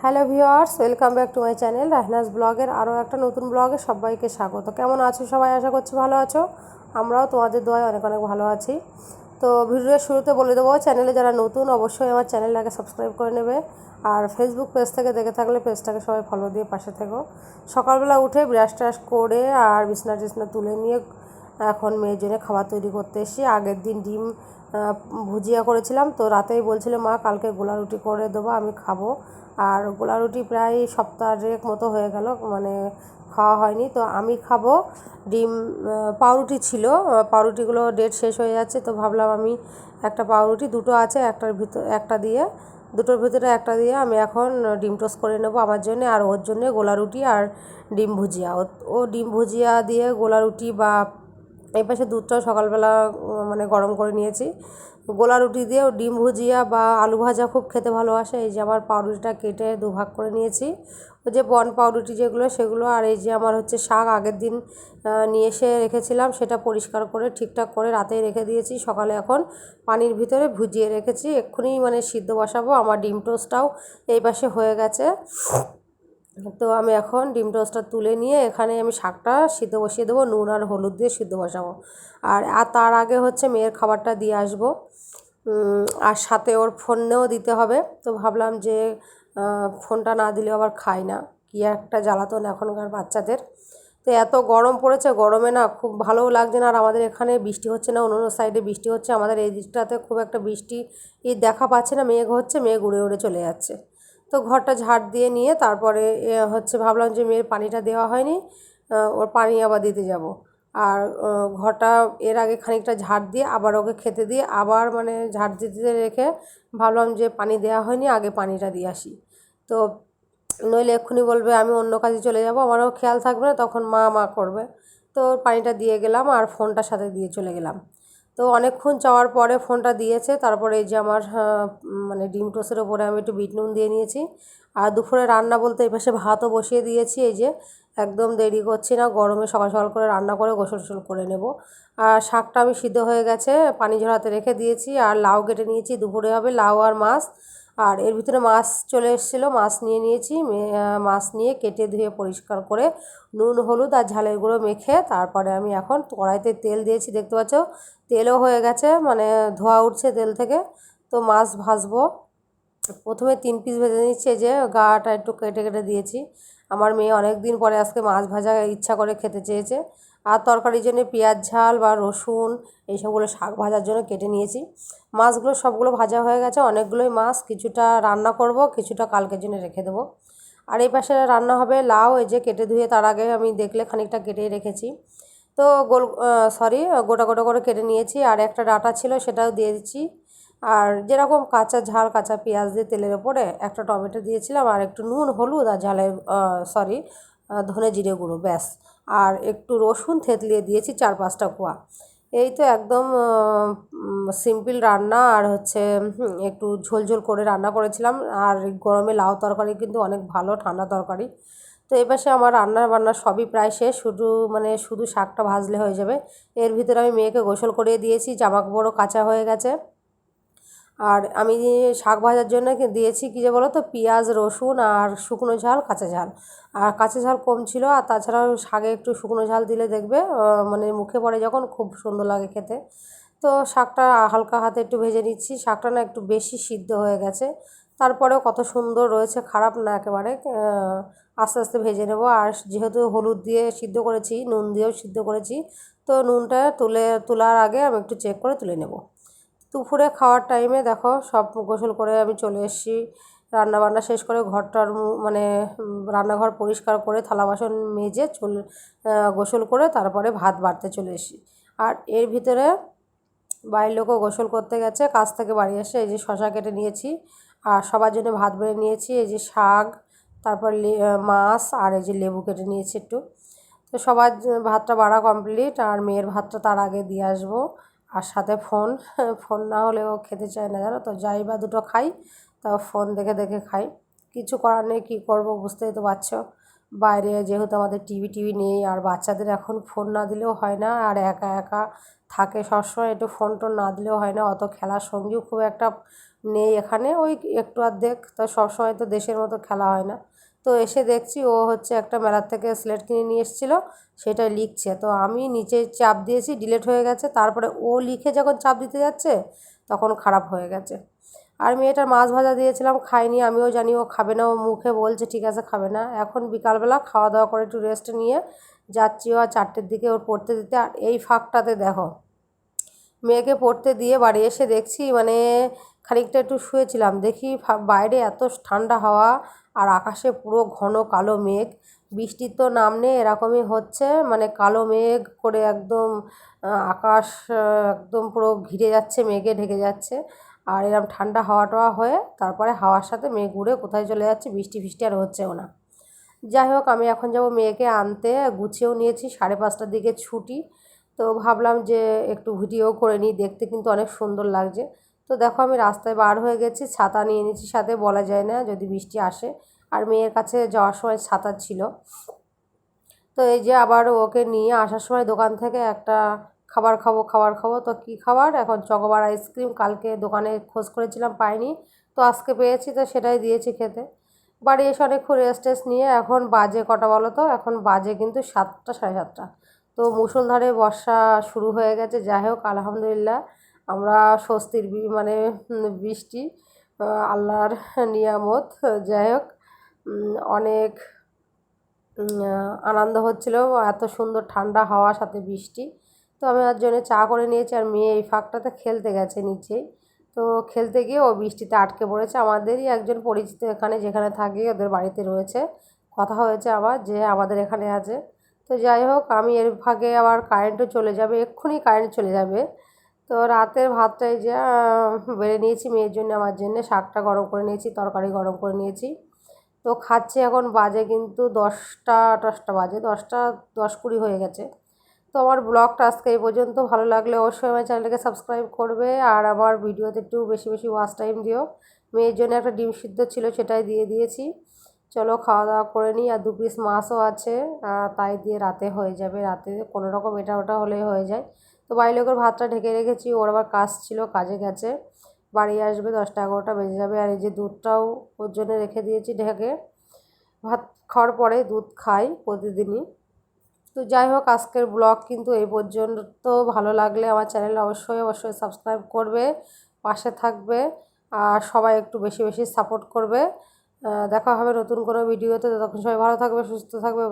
Hello viewers, welcome back to my channel Rahnaz ব্লগের আরও একটা নতুন ব্লগে সবাইকে স্বাগত। কেমন আছো সবাই? আশা করছি ভালো আছো। আমরাও তোমাদের দোয়ায় অনেক অনেক ভালো আছি। তো ভিডিওর শুরুতে বলে দেবো, চ্যানেলে যারা নতুন অবশ্যই আমার চ্যানেলটাকে সাবস্ক্রাইব করে নেবে, আর ফেসবুক পেজ থেকে দেখে থাকলে পেজটাকে সবাই ফলো দিয়ে পাশে থেকো। সকালবেলা উঠে ব্রাশ ট্রাশ করে আর বিছনা টিছনা তুলে নিয়ে এখন মেয়ের জন্য খাবার তৈরি করতে এসেছি। আগের দিন ডিম ভুজিয়া করেছিলাম, তো রাতেই বলছিল মা কালকে গোলা রুটি করে দেবো, আমি খাবো। আর গোলা রুটি প্রায় সপ্তাহের মতো হয়ে গেল, মানে খাওয়া হয়নি। তো আমি খাবো ডিম। পাউরুটি ছিল, পাউরুটিগুলো ডেট শেষ হয়ে যাচ্ছে, তো ভাবলাম আমি একটা পাউরুটি, দুটো আছে, দুটোর ভিতরে একটা দিয়ে আমি এখন ডিম টোস্ট করে নেবো আমার জন্য, আর ওর জন্যে গোলা রুটি আর ডিম ভুজিয়া। ও ডিম ভুজিয়া দিয়ে গোলা রুটি, বা এই পাশে দুধটাও সকালবেলা মানে গরম করে নিয়েছি। গোলা রুটি দিয়েও ডিম ভুজিয়া বা আলু ভাজা খুব খেতে ভালোবাসে। এই যে আমার পাউরুটিটা কেটে দুভাগ করে নিয়েছি, ওই যে বন পাউরুটি যেগুলো সেগুলো। আর এই যে আমার হচ্ছে শাক আগের দিন নিয়ে এসে রেখেছিলাম, সেটা পরিষ্কার করে ঠিকঠাক করে রাতেই রেখে দিয়েছি। সকালে এখন পানির ভিতরে ভিজিয়ে রেখেছি, এক্ষুনি মানে সিদ্ধ বসাবো। আমার ডিম টোস্টটাও এই পাশে হয়ে গেছে। তো আমি এখন ডিম টোস্টটা তুলে নিয়ে এখানে আমি শাকটা সিদ্ধ বসিয়ে দেবো, নুন আর হলুদ দিয়ে সিদ্ধ বসাবো। আর তার আগে হচ্ছে মেয়ের খাবারটা দিয়ে আসবো, আর সাথে ওর ফোনেও দিতে হবে। তো ভাবলাম যে ফোনটা না দিলে আবার খায় না, কি একটা জ্বালাতন এখনকার বাচ্চাদের। তো এত গরম পড়েছে, গরমে না খুব ভালোও লাগছে না। আর আমাদের এখানে বৃষ্টি হচ্ছে না, অন্য সাইডে বৃষ্টি হচ্ছে, আমাদের এই দিকটাতে খুব একটা বৃষ্টি দেখা পাচ্ছে না। মেঘ হচ্ছে, মেঘ উড়ে উড়ে চলে যাচ্ছে। তো ঘরটা ঝাড় দিয়ে নিয়ে তারপরে হচ্ছে ভাবলাম যে মেয়ের পানিটা দেওয়া হয়নি, ওর পানি আবার দিতে যাব। আর ঘরটা এর আগে খানিকটা ঝাড় দিয়ে আবার ওকে খেতে দিয়ে আবার মানে ঝাড় দিতে রেখে ভাবলাম যে পানি দেওয়া হয়নি, আগে পানিটা দিয়ে আসি। তো নইলে এক্ষুনি বলবে আমি অন্য কাজে চলে যাব, আমারও খেয়াল থাকবে না, তখন মা মা করবে। তো পানিটা দিয়ে গেলাম আর ফোনটার সাথে দিয়ে চলে গেলাম। তো অনেকক্ষণ চাওয়ার পরে ফোনটা দিয়েছে। তারপরে এই যে আমার মানে ডিম টোস্টের ওপরে আমি একটু বিট নুন দিয়ে নিয়েছি। আর দুপুরে রান্না বলতে এই পাশে ভাতও বসিয়ে দিয়েছি। এই যে একদম দেরি করছি না, গরমে সকাল সকাল করে রান্না করে গোসল টোসল করে নেব। আর শাকটা আমি সিদ্ধ হয়ে গেছে, পানি ঝরাতে রেখে দিয়েছি। আর লাউ কেটে নিয়েছি, দুপুরে হবে লাউ আর মাছ। আর এর ভিতরে মাছ চলে এসেছিলো, মাছ নিয়ে নিয়েছি। মাছ নিয়ে কেটে ধুয়ে পরিষ্কার করে নুন হলুদ আর ঝালের গুঁড়ো মেখে তারপরে আমি এখন কড়াইতে তেল দিয়েছি, দেখতে পাচ্ছ তেলও হয়ে গেছে, মানে ধোয়া উঠছে তেল থেকে। তো মাছ ভাজবো, প্রথমে 3 পিস ভেজে নিচ্ছি, যে গাটা একটু কেটে কেটে দিয়েছি। আমার মেয়ে অনেক দিন পরে আজকে মাছ ভাজা ইচ্ছা করে খেতে চেয়েছে। আর তরকারির জন্য পেঁয়াজ ঝাল বা রসুন এইসবগুলো শাক ভাজার জন্য কেটে নিয়েছি। মাছগুলো সবগুলো ভাজা হয়ে গেছে, অনেকগুলোই মাছ, কিছুটা রান্না করব, কিছুটা কালকের জন্য রেখে দেবো। আর এই পাশে রান্না হবে লাউ, এই যে কেটে ধুয়ে তার আগে আমি দেখলে খানিকটা কেটেই রেখেছি। তো গোটা গোটা করে কেটে নিয়েছি। আর একটা ডাঁটা ছিল সেটাও দিয়ে দিচ্ছি। আর যেরকম কাঁচা ঝাল, কাঁচা পেঁয়াজ দিয়ে তেলের ওপরে একটা টমেটো দিয়েছিলাম, আর একটু নুন হলুদ আর ধনে জিরে গুঁড়ো, ব্যাস। আর একটু রসুন থেতলিয়ে দিয়েছি 4-5টা কোয়া। এই তো একদম সিম্পল রান্না। আর হচ্ছে একটু ঝোল ঝোল করে রান্না করেছিলাম। আর গরমে লাউ তরকারি কিন্তু অনেক ভালো, ঠান্ডা তরকারি। তো এপাশে আমার রান্না বান্না সবই প্রায় শেষ, শুধু শাকটা ভাজলে হয়ে যাবে। এর ভিতরে আমি মেয়েকে গোসল করিয়ে দিয়েছি, জামা কাপড়ও কাচা হয়ে গেছে। আর আমি শাক ভাজার জন্য দিয়েছি কী যে বলো তো, পেঁয়াজ রসুন আর শুকনো ঝাল, কাঁচা ঝাল। আর কাঁচা ঝাল কম ছিল, আর তাছাড়াও শাকে একটু শুকনো ঝাল দিলে দেখবে মানে মুখে পড়ে যখন খুব সুন্দর লাগে খেতে। তো শাকটা হালকা হাতে একটু ভেজে নিচ্ছি, শাকটা না একটু বেশি সিদ্ধ হয়ে গেছে, তারপরেও কত সুন্দর রয়েছে, খারাপ না একেবারে। আস্তে আস্তে ভেজে নেব। আর যেহেতু হলুদ দিয়ে সিদ্ধ করেছি, নুন দিয়েও সিদ্ধ করেছি, তো নুনটা তোলার আগে আমি একটু চেক করে তুলে নেব। দুপুরে খাওয়ার টাইমে দেখো সব গোসল করে আমি চলে এসেছি, রান্নাবান্না শেষ করে ঘরটার মানে রান্নাঘর পরিষ্কার করে থালা বাসন মেজে গোসল করে তারপরে ভাত বাড়তে চলে এসেছি। আর এর ভিতরে বাড়ির লোকও গোসল করতে গেছে, কাজ থেকে বাড়ি এসে এই যে শশা কেটে নিয়েছি, আর সবার জন্য ভাত বেড়ে নিয়েছি। এই যে শাক, তারপর মাছ, আর এই যে লেবু কেটে নিয়েছি একটু। তো সবার ভাতটা বাড়া কমপ্লিট, আর মেয়ের ভাতটা তার আগে দিয়ে আসবো। আর সাথে ফোন, ফোন না হলেও খেতে চায় না, জানো তো, যাই বা দুটো খাই, তাও ফোন দেখে দেখে খাই। কিছু করার নেই, কী করবো বুঝতেই তো পারছো, বাইরে যেহেতু আমাদের টিভি নেই, আর বাচ্চাদের এখন ফোন না দিলেও হয় না, আর একা একা থাকে সবসময়, একটু ফোন টোন না দিলেও হয় না, অত খেলার সঙ্গীও খুব একটা নেই এখানে, ওই একটু অর্ধেক, তো সবসময় তো দেশের মতো খেলা হয় না। তো এসে দেখছি ও হচ্ছে একটা মেলার থেকে স্লেট কিনে নিয়ে এসেছিলো, সেটা লিখছে। তো আমি নিচে চাপ দিয়েছি, ডিলিট হয়ে গেছে, তারপরে ও লিখে যখন চাপ দিতে যাচ্ছে তখন খারাপ হয়ে গেছে। আর মেয়েটার মাছ ভাজা দিয়েছিলাম, খাইনি, আমিও জানি ও খাবে না, ও মুখে বলছে ঠিক আছে খাবে না। এখন বিকালবেলা খাওয়া দাওয়া করে একটু রেস্ট নিয়ে যাচ্ছি ও 4টের দিকে ওর পড়তে দিতে। আর এই ফাঁকটাতে দেখো, মেয়েকে পড়তে দিয়ে বাড়ি এসে দেখছি মানে খানিকটা একটু শুয়েছিলাম, দেখি বাইরে এত ঠান্ডা হাওয়া, আর আকাশে পুরো ঘন কালো মেঘ, বৃষ্টির তো নাম নেই, এরকমই হচ্ছে, মানে কালো মেঘ করে একদম আকাশ একদম পুরো ঘিরে যাচ্ছে, মেঘে ঢেকে যাচ্ছে। আর এরকম ঠান্ডা হাওয়া টাওয়া হয়ে তারপরে হাওয়ার সাথে মেঘ উড়ে কোথায় চলে যাচ্ছে, বৃষ্টি ফিষ্টি আর হচ্ছেও না। যাই হোক, আমি এখন যাব মেয়েকে আনতে, গুছিয়েও নিয়েছি, 5:30টার দিকে ছুটি। তো ভাবলাম যে একটু ভিডিও করে নিই, দেখতে কিন্তু অনেক সুন্দর লাগছে। তো দেখো আমি রাস্তায় বার হয়ে গেছি, ছাতা নিয়ে নিয়েছি সাথে, বলা যায় না যদি বৃষ্টি আসে। আর মেয়ের কাছে যাওয়ার সময় ছাতা ছিল। তো এই যে আবার ওকে নিয়ে আসার সময় দোকান থেকে একটা খাবার খাবো, তো কী খাবার, এখন চকোবার আইসক্রিম, কালকে দোকানে খোঁজ করেছিলাম পাইনি, তো আজকে পেয়েছি, তো সেটাই দিয়েছি খেতে। বাড়ি এসে অনেকক্ষণ রেস্ট টেস্ট নিয়ে এখন বাজে কটা বলো তো, এখন বাজে কিন্তু 7টা, 7:30। তো মুষলধারে বর্ষা শুরু হয়ে গেছে। যাই হোক আলহামদুলিল্লাহ, আমরা স্বস্তির মানে বৃষ্টি আল্লাহর নিয়ামত। যাই হোক অনেক আনন্দ হচ্ছিল, এত সুন্দর ঠান্ডা হাওয়া সাথে বৃষ্টি। তো আমি ওর জন্য চা করে নিয়েছি, আর মেয়ে এই ফাঁকটাতে খেলতে গেছে নিচেই। তো খেলতে গিয়ে ও বৃষ্টিতে আটকে পড়েছে, আমাদেরই একজন পরিচিত এখানে যেখানে থাকি ওদের বাড়িতে রয়েছে, কথা হয়েছে আবার যে আমাদের এখানে আছে। তো যাই হোক, আমি এর ফাঁকে আবার কারেন্টও চলে যাবে, এক্ষুনি কারেন্ট চলে যাবে। তো রাতের ভাতটাই যে বেড়ে নিয়েছি মেয়ের জন্য, আমার জন্য শাকটা গরম করে নিয়েছি, তরকারি গরম করে নিয়েছি। তো খাচ্ছি, এখন বাজে কিন্তু 10টা বাজে, 10টা 10-20 হয়ে গেছে। তো আমার ব্লগটা আজকে এই পর্যন্ত, ভালো লাগলে অবশ্যই আমার চ্যানেলটাকে সাবস্ক্রাইব করবে, আর আমার ভিডিওতে একটু বেশি বেশি ওয়াচ টাইম দিও। মেয়ের জন্য একটা ডিম সিদ্ধ ছিল, সেটাই দিয়ে দিয়েছি। চলো খাওয়া দাওয়া করে নিই, আর 2 পিস মাছও আছে, তাই দিয়ে রাতে হয়ে যাবে, রাতে কোনো রকম এটা ওটা হলেই হয়ে যায়। তো বাড়ির লোকের ভাতটা ঢেকে রেখেছি, ওর আবার কাজ ছিল, কাজে গেছে, বাড়ি আসবে 10টা 11টা বেজে যাবে। আর এই যে দুধটাও ওর জন্য রেখে দিয়েছি ঢেকে, ভাত খাওয়ার পরে দুধ খাই প্রতিদিনই। তো যাই হোক আজকের ব্লগ কিন্তু এই পর্যন্ত, ভালো লাগলে আমার চ্যানেল অবশ্যই সাবস্ক্রাইব করবে, পাশে থাকবে, আর সবাই একটু বেশি বেশি সাপোর্ট করবে। দেখা হবে নতুন কোনো ভিডিওতে, ততক্ষণ সবাই ভালো থাকবে, সুস্থ থাকবে।